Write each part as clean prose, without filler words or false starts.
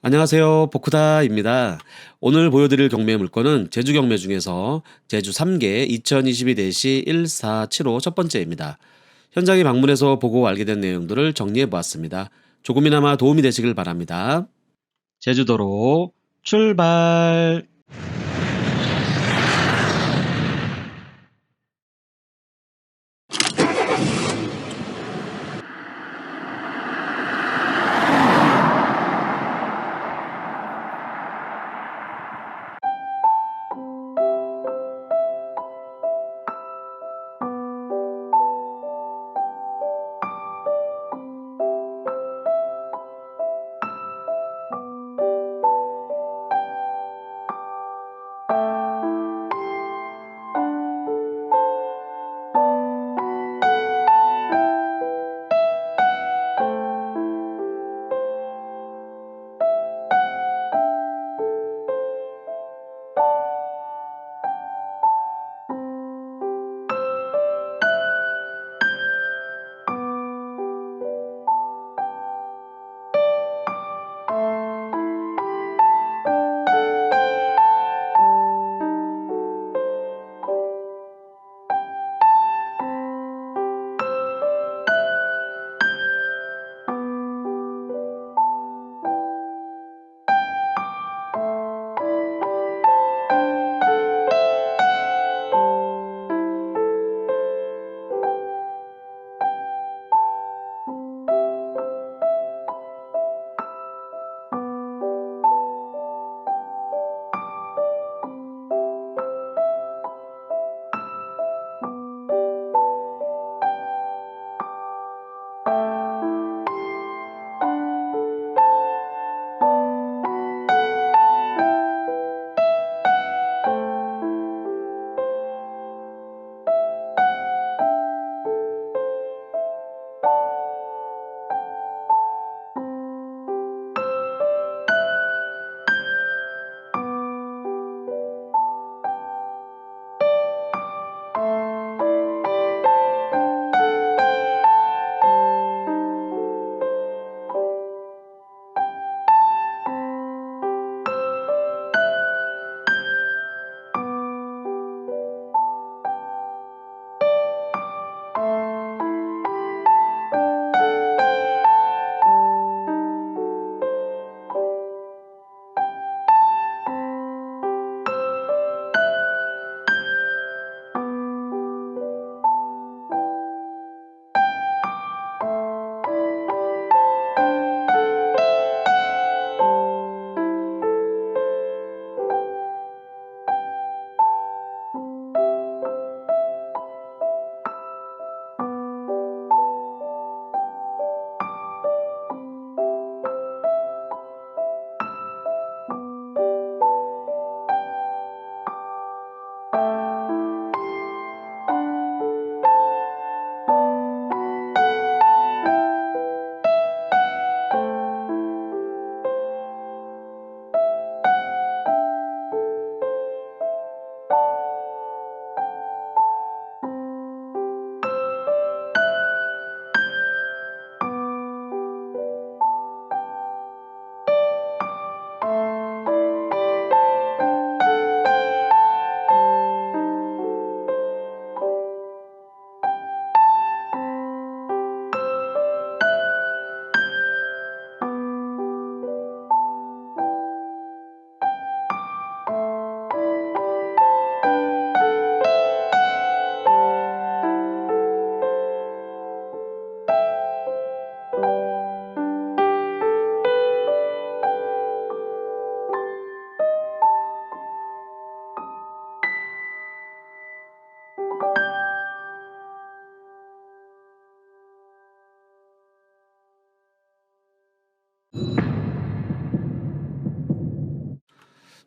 안녕하세요. 보쿠다입니다. 오늘 보여드릴 경매 물건은 제주 경매 중에서 제주 3개 2022-1475 첫 번째입니다. 현장에 방문해서 보고 알게 된 내용들을 정리해 보았습니다. 조금이나마 도움이 되시길 바랍니다. 제주도로 출발!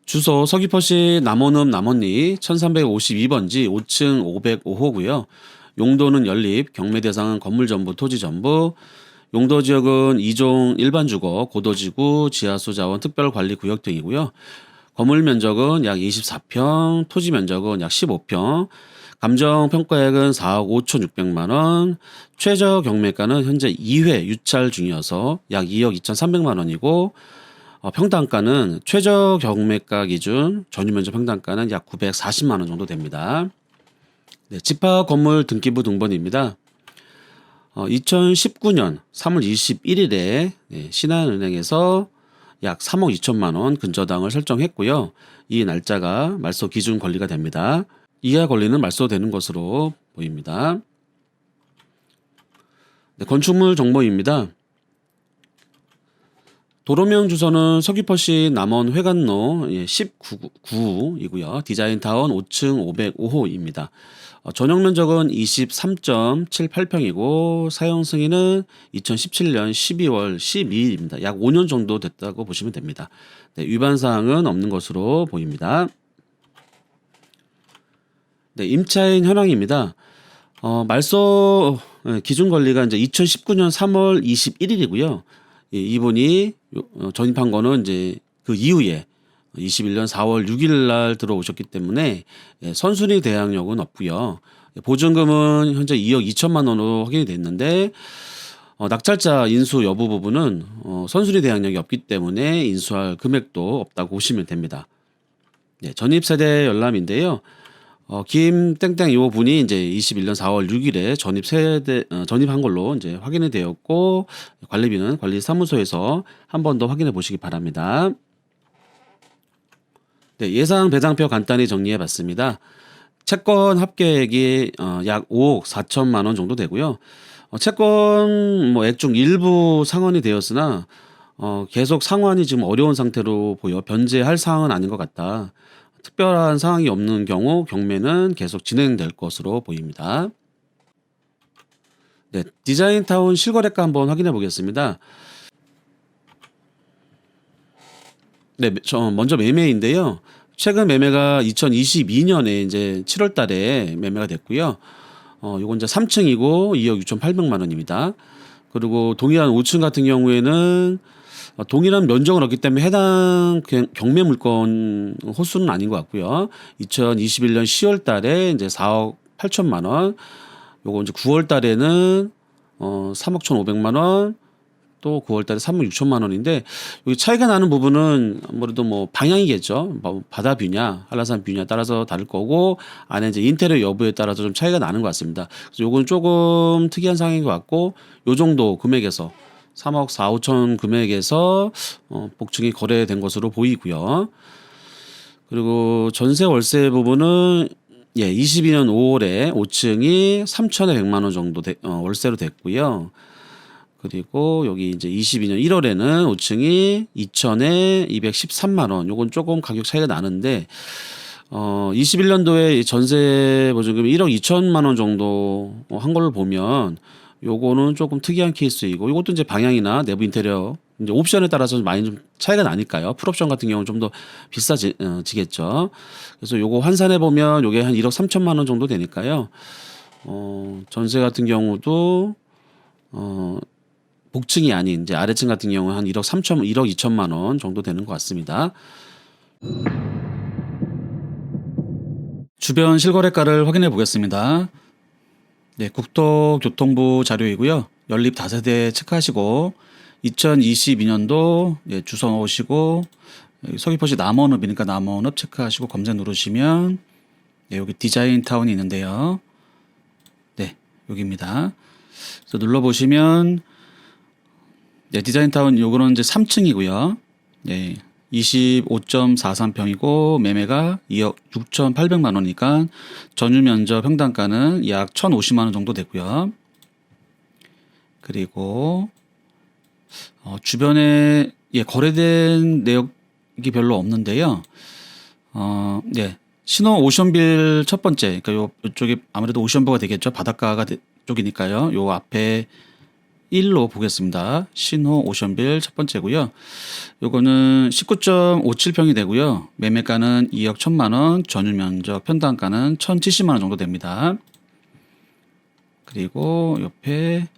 주소 서귀포시 남원읍 남원리 1352번지 5층 505호고요. 용도는 연립, 경매 대상은 건물전부, 토지전부, 용도 지역은 2종 일반주거, 고도지구, 지하수 자원 특별관리구역 등이고요. 건물 면적은 약 24평, 토지 면적은 약 15평, 감정 평가액은 4억 5천6백만 원, 최저 경매가는 현재 2회 유찰 중이어서 약 2억 2천3백만 원이고, 평당가는 최저 경매가 기준 전유면적 평당가는 약 940만 원 정도 됩니다. 네, 집합 건물 등기부 등본입니다. 2019년 3월 21일에 신한은행에서 약 3억 2천만 원 근저당을 설정했고요. 이 날짜가 말소 기준 권리가 됩니다. 이하 권리는 말소되는 것으로 보입니다. 네, 건축물 정보입니다. 도로명 주소는 서귀포시 남원 회관로 19구이고요. 디자인타운 5층 505호입니다. 전용 면적은 23.78평이고 사용 승인은 2017년 12월 12일입니다. 약 5년 정도 됐다고 보시면 됩니다. 네, 위반 사항은 없는 것으로 보입니다. 네, 임차인 현황입니다. 말소 기준 권리가 이제 2019년 3월 21일이고요. 이분이 전입한 거는 이제 그 이후에 21년 4월 6일 날 들어오셨기 때문에 선순위 대항력은 없고요. 보증금은 현재 2억 2천만 원으로 확인이 됐는데 낙찰자 인수 여부 부분은 선순위 대항력이 없기 때문에 인수할 금액도 없다고 보시면 됩니다. 네, 전입 세대 열람인데요. 김땡땡 요 분이 이제 21년 4월 6일에 전입한 걸로 이제 확인이 되었고 관리비는 관리사무소에서 한 번 더 확인해 보시기 바랍니다. 네, 예상 배당표 간단히 정리해 봤습니다. 채권 합계액이 약 5억 4천만 원 정도 되고요. 채권 뭐 액중 일부 상환이 되었으나 계속 상환이 지금 어려운 상태로 보여 변제할 사항은 아닌 것 같다. 특별한 상황이 없는 경우 경매는 계속 진행될 것으로 보입니다. 네, 디자인타운 실거래가 한번 확인해 보겠습니다. 네, 먼저 매매인데요. 최근 매매가 2022년에 이제 7월 달에 매매가 됐고요. 요건 이제 3층이고 2억 6,800만 원입니다. 그리고 동일한 5층 같은 경우에는 동일한 면적은 없기 때문에 해당 경매 물건 호수는 아닌 것 같고요. 2021년 10월 달에 이제 4억 8천만 원, 요거 이제 9월 달에는 3억 1,500만 원, 또 9월 달에 3억 6천만 원인데 여기 차이가 나는 부분은 아무래도 뭐 방향이겠죠. 뭐 바다 뷰냐, 한라산 뷰냐 따라서 다를 거고 안에 이제 인테리어 여부에 따라서 좀 차이가 나는 것 같습니다. 그래서 요건 조금 특이한 상황인 것 같고 요 정도 금액에서 3억 4, 5천 금액에서 복층이 거래된 것으로 보이고요. 그리고 전세 월세 부분은 22년 5월에 5층이 3천에 100만 원 정도 월세로 됐고요. 그리고 여기 이제 22년 1월에는 5층이 2천에 213만 원. 요건 조금 가격 차이가 나는데 21년도에 전세 보증금이 1억 2천만 원 정도 한 걸로 보면 요거는 조금 특이한 케이스이고 이것도 이제 방향이나 내부 인테리어 이제 옵션에 따라서 많이 좀 차이가 나니까요. 풀옵션 같은 경우는 좀 더 비싸지겠죠. 그래서 요거 환산해 보면 요게 한 1억 3천만 원 정도 되니까요. 전세 같은 경우도 복층이 아닌 이제 아래층 같은 경우는 한 1억 2천만 원 정도 되는 것 같습니다. 주변 실거래가를 확인해 보겠습니다. 네, 국토교통부 자료이고요. 연립 다세대 체크하시고 2022년도 주소 넣으시고 서귀포시 남원읍이니까 남원읍 체크하시고 검색 누르시면 여기 디자인타운이 있는데요. 네, 여기입니다. 그래서 눌러보시면 디자인타운 요거는 이제 3층이고요. 25.43평이고 매매가 2억 6,800만 원이니까 전유 면적 평당가는 약 1,050만 원 정도 되고요. 그리고 주변에 거래된 내역이 별로 없는데요. 신호 오션빌 첫 번째, 그러니까 요쪽이 아무래도 오션버가 되겠죠. 바닷가가 쪽이니까요. 요 앞에 1로 보겠습니다. 신호 오션빌 첫 번째고요. 요거는 19.57평이 되고요. 매매가는 2억 1천만 원, 전유 면적 평당가는 1,070만 원 정도 됩니다. 그리고 옆에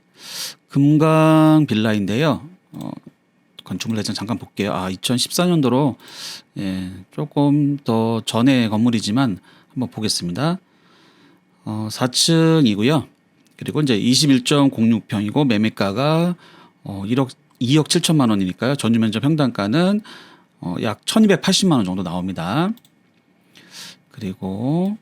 금강 빌라인데요. 건축물 대장 잠깐 볼게요. 2014년도로 조금 더 전의 건물이지만 한번 보겠습니다. 4층이고요. 그리고 이제 21.06평이고 매매가가 1억 2억 7천만 원이니까요. 전유 면적 평당가는 약 1,280만 원 정도 나옵니다. 그리고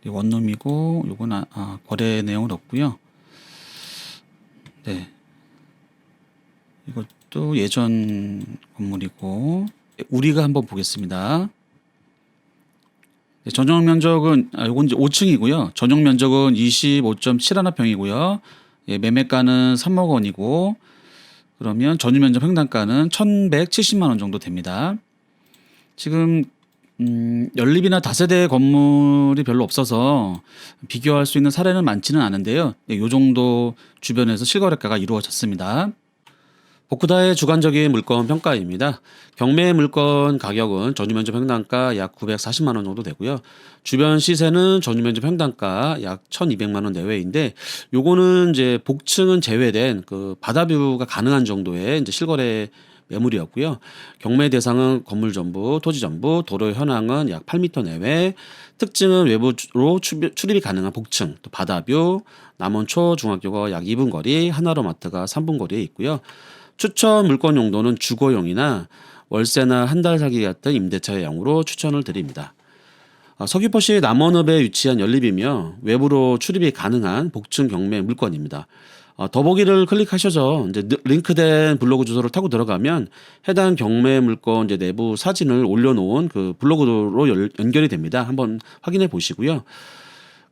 원룸이고 요건 거래 내용은 없고요. 네. 이것도 예전 건물이고 우리가 한번 보겠습니다. 네, 전용 면적은 요건 이제 5층이고요. 전용 면적은 25.71평이고요. 예, 매매가는 3억 원이고 그러면 전유 면적 평당가는 1,170만 원 정도 됩니다. 지금 연립이나 다세대 건물이 별로 없어서 비교할 수 있는 사례는 많지는 않은데요. 예, 요 정도 주변에서 실거래가가 이루어졌습니다. 복구다의 주관적인 물건 평가입니다. 경매 물건 가격은 전유면적 평당가 약 940만 원 정도 되고요. 주변 시세는 전유면적 평당가 약 1,200만 원 내외인데 요거는 이제 복층은 제외된 그 바다뷰가 가능한 정도의 이제 실거래 매물이었고요. 경매 대상은 건물 전부, 토지 전부, 도로 현황은 약 8m 내외, 특징은 외부로 출입이 가능한 복층, 또 바다뷰, 남원초 중학교가 약 2분 거리, 하나로마트가 3분 거리에 있고요. 추천 물건 용도는 주거용이나 월세나 한 달 살기 같은 임대차용으로 추천을 드립니다. 서귀포시 남원읍에 위치한 연립이며 외부로 출입이 가능한 복층 경매 물건입니다. 더보기를 클릭하셔서 이제 링크된 블로그 주소를 타고 들어가면 해당 경매 물건 이제 내부 사진을 올려놓은 그 블로그로 연결이 됩니다. 한번 확인해 보시고요.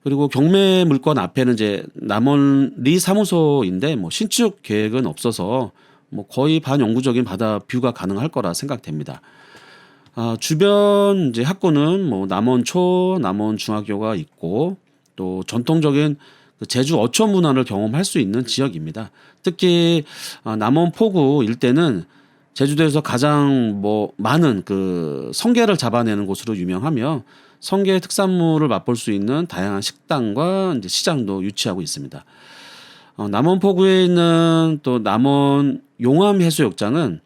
그리고 경매 물건 앞에는 이제 남원리 사무소인데 뭐 신축 계획은 없어서 뭐 거의 반영구적인 바다 뷰가 가능할 거라 생각됩니다. 주변 이제 학구는 뭐 남원초, 남원중학교가 있고 또 전통적인 그 제주 어촌 문화를 경험할 수 있는 지역입니다. 특히 남원 포구 일대는 제주도에서 가장 뭐 많은 그 성게를 잡아내는 곳으로 유명하며 성게 특산물을 맛볼 수 있는 다양한 식당과 이제 시장도 유치하고 있습니다. 남원 포구에 있는 또 남원 용암 해수욕장은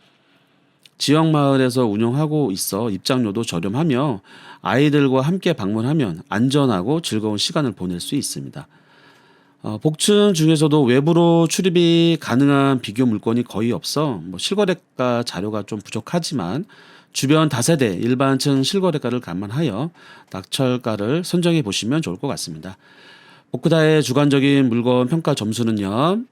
지역 마을에서 운영하고 있어 입장료도 저렴하며 아이들과 함께 방문하면 안전하고 즐거운 시간을 보낼 수 있습니다. 복층 중에서도 외부로 출입이 가능한 비교 물건이 거의 없어 뭐 실거래가 자료가 좀 부족하지만 주변 다세대 일반층 실거래가를 감안하여 낙찰가를 선정해 보시면 좋을 것 같습니다. 복구다의 주관적인 물건 평가 점수는요.